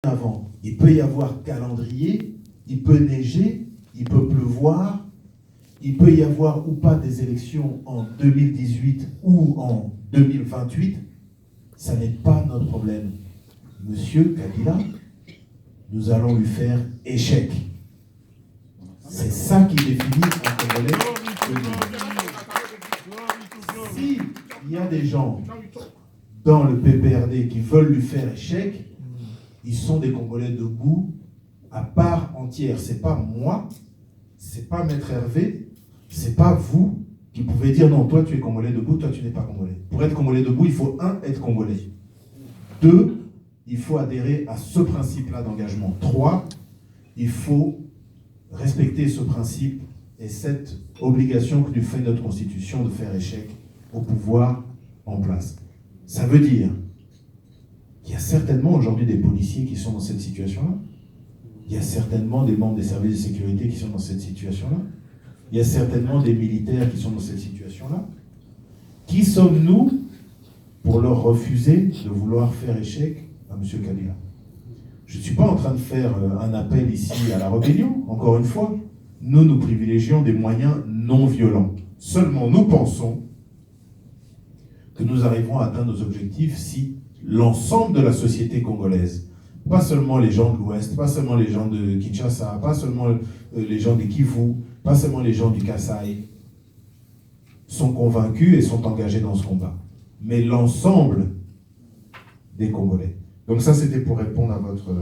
avant. Il peut y avoir calendrier, il peut neiger, il peut pleuvoir, il peut y avoir ou pas des élections en 2018 ou en 2028. Ça n'est pas notre problème. Monsieur Kabila, nous allons lui faire échec. C'est ça qui définit un Congolais. S'il y a des gens dans le PPRD qui veulent lui faire échec, ils sont des Congolais debout à part entière. C'est pas moi, c'est pas Maître Hervé, c'est pas vous qui pouvez dire non, toi tu es Congolais debout, toi tu n'es pas Congolais. Pour être Congolais debout, il faut être Congolais. 2, il faut adhérer à ce principe-là d'engagement. 3, il faut respecter ce principe et cette obligation que nous fait notre Constitution de faire échec au pouvoir en place. Ça veut dire qu'il y a certainement aujourd'hui des policiers qui sont dans cette situation-là. Il y a certainement des membres des services de sécurité qui sont dans cette situation-là. Il y a certainement des militaires qui sont dans cette situation-là. Qui sommes-nous pour leur refuser de vouloir faire échec à M. Kabila? Je ne suis pas en train de faire un appel ici à la rébellion, encore une fois. Nous privilégions des moyens non violents. Seulement, nous pensons que nous arriverons à atteindre nos objectifs si l'ensemble de la société congolaise, pas seulement les gens de l'Ouest, pas seulement les gens de Kinshasa, pas seulement les gens des Kivu, pas seulement les gens du Kasaï, sont convaincus et sont engagés dans ce combat, mais l'ensemble des Congolais. Donc ça, c'était pour répondre à votre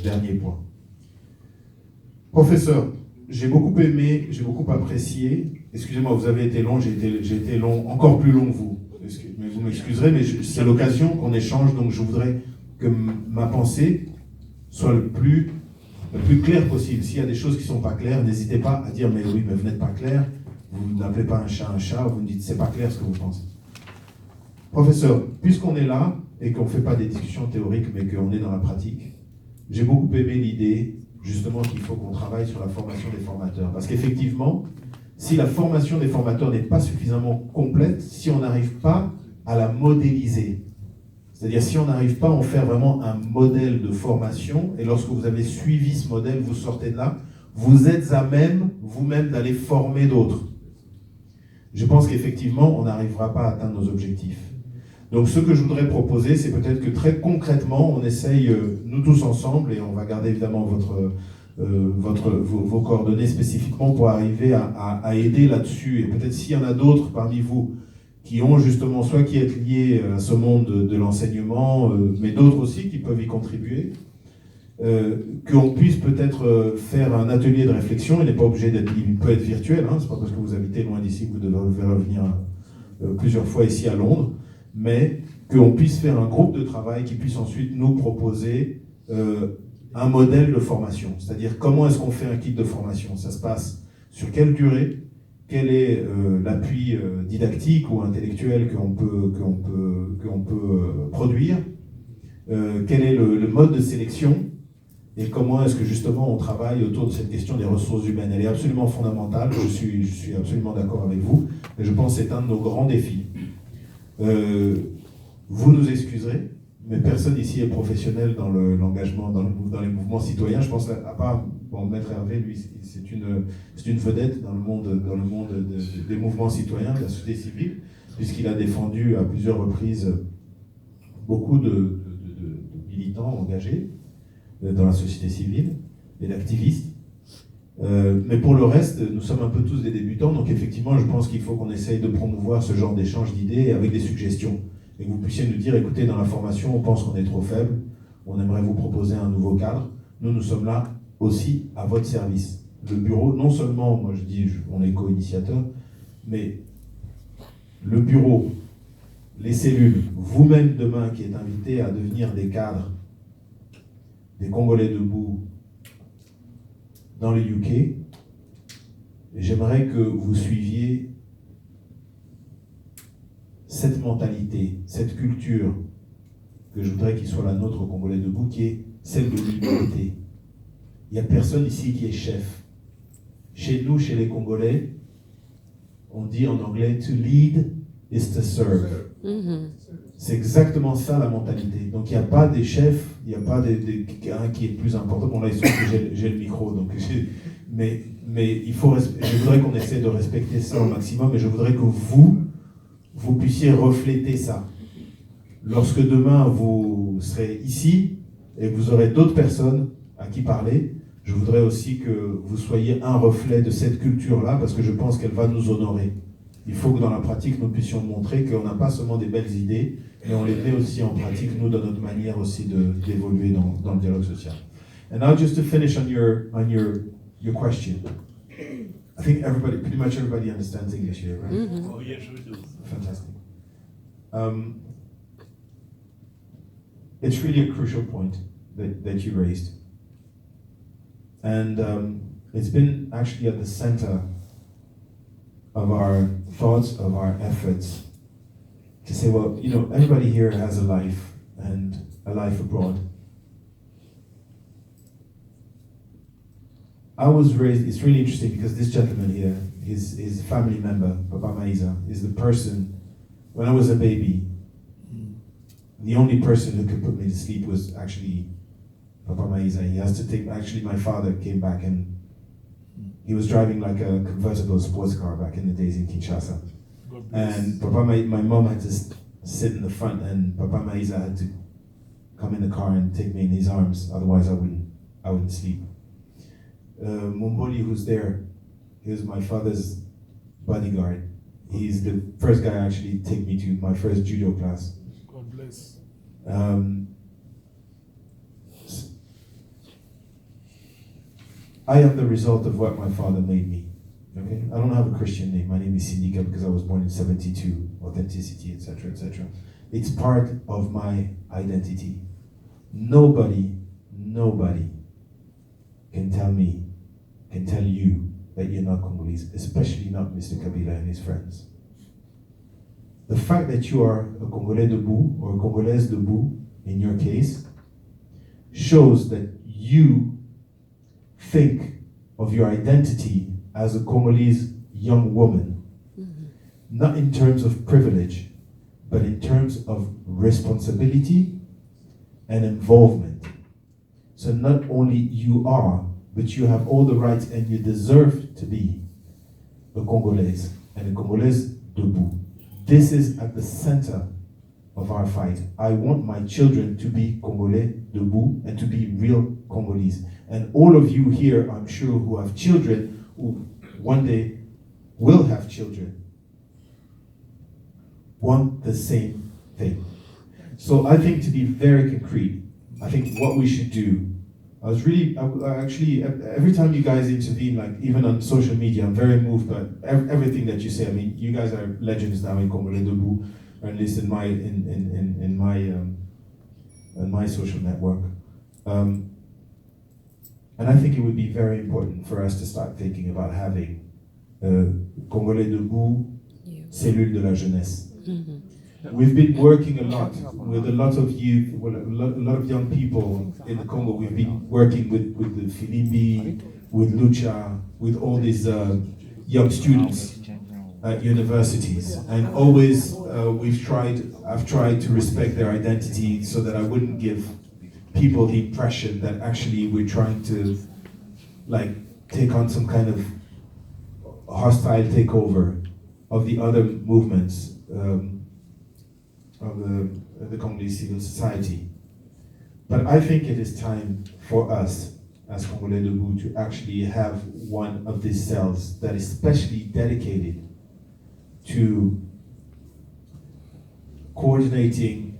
dernier point. Professeur, j'ai beaucoup aimé, j'ai beaucoup apprécié. Excusez-moi, vous avez été long, j'ai été long, encore plus long que vous. Mais vous m'excuserez, mais c'est l'occasion qu'on échange, donc je voudrais que ma pensée soit le plus claire possible. S'il y a des choses qui ne sont pas claires, n'hésitez pas à dire, mais oui, mais vous n'êtes pas clair, vous n'appelez pas un chat, vous me dites, c'est pas clair ce que vous pensez. Professeur, puisqu'on est là, et qu'on ne fait pas des discussions théoriques, mais qu'on est dans la pratique, j'ai beaucoup aimé l'idée, justement, qu'il faut qu'on travaille sur la formation des formateurs. Parce qu'effectivement, si la formation des formateurs n'est pas suffisamment complète, si on n'arrive pas à la modéliser, c'est-à-dire si on n'arrive pas à en faire vraiment un modèle de formation, et lorsque vous avez suivi ce modèle, vous sortez de là, vous êtes à même, vous-même, d'aller former d'autres. Je pense qu'effectivement, on n'arrivera pas à atteindre nos objectifs. Donc ce que je voudrais proposer, c'est peut-être que très concrètement, on essaye, nous tous ensemble, et on va garder évidemment vos coordonnées spécifiquement pour arriver à aider là-dessus. Et peut-être s'il y en a d'autres parmi vous qui ont justement, soit qui êtes liés à ce monde de l'enseignement, mais d'autres aussi qui peuvent y contribuer, qu'on puisse peut-être faire un atelier de réflexion. Il n'est pas obligé d'être, il peut être virtuel, hein, c'est pas parce que vous habitez loin d'ici que vous devez revenir plusieurs fois ici à Londres, mais qu'on puisse faire un groupe de travail qui puisse ensuite nous proposer un modèle de formation. C'est-à-dire, comment est-ce qu'on fait un kit de formation? Ça se passe sur quelle durée? Quel est l'appui didactique ou intellectuel qu'on peut produire? Quel est le mode de sélection? Et comment est-ce que justement on travaille autour de cette question des ressources humaines? Elle est absolument fondamentale, je suis absolument d'accord avec vous, et je pense que c'est un de nos grands défis. Vous nous excuserez, mais personne ici est professionnel dans l'engagement, dans les mouvements citoyens. Je pense à part Maître Hervé, lui, c'est une vedette dans le monde des mouvements citoyens, de la société civile, puisqu'il a défendu à plusieurs reprises beaucoup de militants engagés dans la société civile et d'activistes. Mais pour le reste, nous sommes un peu tous des débutants, donc effectivement, je pense qu'il faut qu'on essaye de promouvoir ce genre d'échange d'idées avec des suggestions. Et que vous puissiez nous dire, écoutez, dans la formation, on pense qu'on est trop faible, on aimerait vous proposer un nouveau cadre. Nous sommes là aussi à votre service. Le bureau, non seulement, moi je dis, on est co-initiateur, mais le bureau, les cellules, vous-même demain qui êtes invités à devenir des cadres, des Congolais debout, dans le UK, j'aimerais que vous suiviez cette mentalité, cette culture que je voudrais qu'il soit la nôtre au Congolais debout, qui est celle de l'humilité. Il n'y a personne ici qui est chef. Chez nous, chez les Congolais, on dit en anglais « to lead is to serve ». C'est exactement ça la mentalité. Donc il n'y a pas des chefs, il n'y a pas un qui est plus important. Bon là il se trouve que j'ai le micro, donc mais je voudrais qu'on essaie de respecter ça au maximum et je voudrais que vous puissiez refléter ça. Lorsque demain vous serez ici et que vous aurez d'autres personnes à qui parler, je voudrais aussi que vous soyez un reflet de cette culture-là parce que je pense qu'elle va nous honorer. Il faut que dans la pratique, nous puissions montrer qu'on n'a pas seulement des belles idées, mais on les met aussi en pratique, nous, dans notre manière aussi d'évoluer dans le dialogue social. And now just to finish on your question. I think pretty much everybody understands English here, right? Mm-hmm. Oh yes, we do. Fantastic. It's really a crucial point that you raised. And it's been actually at the center of our thoughts, of our efforts, to say, well, you know, everybody here has a life, and a life abroad. I was raised, it's really interesting because this gentleman here, his family member, Papa Maiza, is the person, when I was a baby, the only person who could put me to sleep was actually Papa Maiza. He has to take, actually my father came back and he was driving like a convertible sports car back in the days in Kinshasa. And my mom had to sit in the front and Papa Maiza had to come in the car and take me in his arms, otherwise I wouldn't sleep. Mumboli, who's there, he was my father's bodyguard. He's the first guy actually take me to my first judo class. God bless. I am the result of what my father made me. Okay, I don't have a Christian name. My name is Sindika because I was born in 72. Authenticity, etc., etc. It's part of my identity. Nobody can tell you that you're not Congolese, especially not Mr. Kabila and his friends. The fact that you are a Congolais debout or a Congolaise debout, in your case, shows that you think of your identity as a Congolese young woman, not in terms of privilege, but in terms of responsibility and involvement. So not only you are, but you have all the rights and you deserve to be a Congolese and a Congolaise debout. This is at the center of our fight. I want my children to be Congolais debout and to be real Congolese. And all of you here, I'm sure, who have children, who one day will have children, want the same thing. So I think, to be very concrete, I think what we should do, I actually, every time you guys intervene, like even on social media, I'm very moved by everything that you say. I mean, you guys are legends now in Congolais debout, or at least in my social network. And I think it would be very important for us to start thinking about having Congolais debout, cellule de la jeunesse. Mm-hmm. We've been working a lot with a lot of youth, a lot of young people in the Congo. We've been working with the Filimbi, with Lucha, with all these young students at universities. And always I've tried to respect their identity so that I wouldn't give people the impression that actually we're trying to take on some kind of hostile takeover of the other movements of the Congolese civil society. But I think it is time for us as Congolais debout to actually have one of these cells that is specially dedicated to coordinating,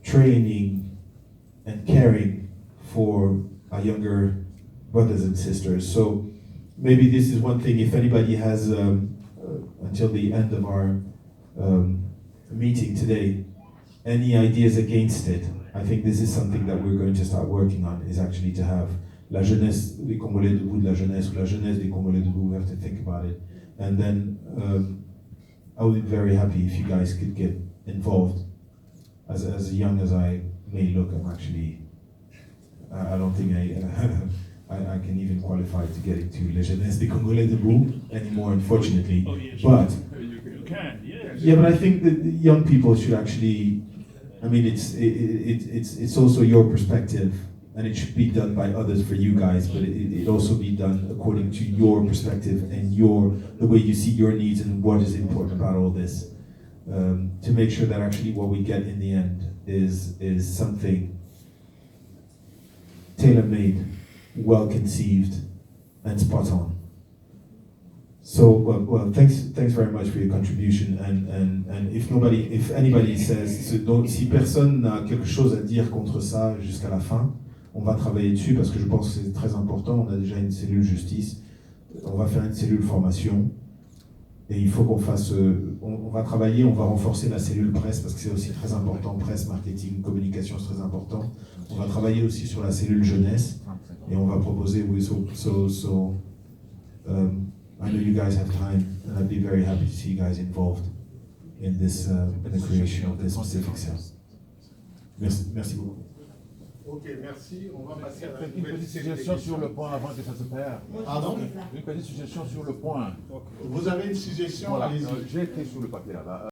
training, and caring for our younger brothers and sisters. So maybe this is one thing, if anybody has, until the end of our meeting today, any ideas against it, I think this is something that we're going to start working on, is actually to have la jeunesse des Congolais debout de la jeunesse, ou la jeunesse des Congolais debout. We have to think about it. And then I would be very happy if you guys could get involved. As young as I may look, I'm actually, I don't think I can even qualify to get into La Jeunesse des Congolais debout anymore, unfortunately. Oh, yes, but you can, yes. Yeah, but I think that the young people should actually, I mean, it's also your perspective, and it should be done by others for you guys, but it also be done according to your perspective and the way you see your needs and what is important about all this, to make sure that actually what we get in the end is something tailor-made, well-conceived, and spot on. So, well, thanks very much for your contribution. And if anybody says, donc si personne n'a quelque chose à dire contre ça jusqu'à la fin, on va travailler dessus parce que je pense que c'est très important. On a déjà une cellule justice, on va faire une cellule formation, et il faut qu'on fasse. On va travailler, on va renforcer la cellule presse parce que c'est aussi très important. Presse, marketing, communication, c'est très important. On va travailler aussi sur la cellule jeunesse et on va proposer. I know you guys have time, and I'd be very happy to see you guys involved in this, in the creation of this specific cell. Merci beaucoup. Ok, merci. On va passer à Une petite suggestion sur le point avant que ça se perde. Pardon? Une petite suggestion sur le point. Vous avez une suggestion? Voilà, Allez-y. j'ai écrit sur le papier là-bas.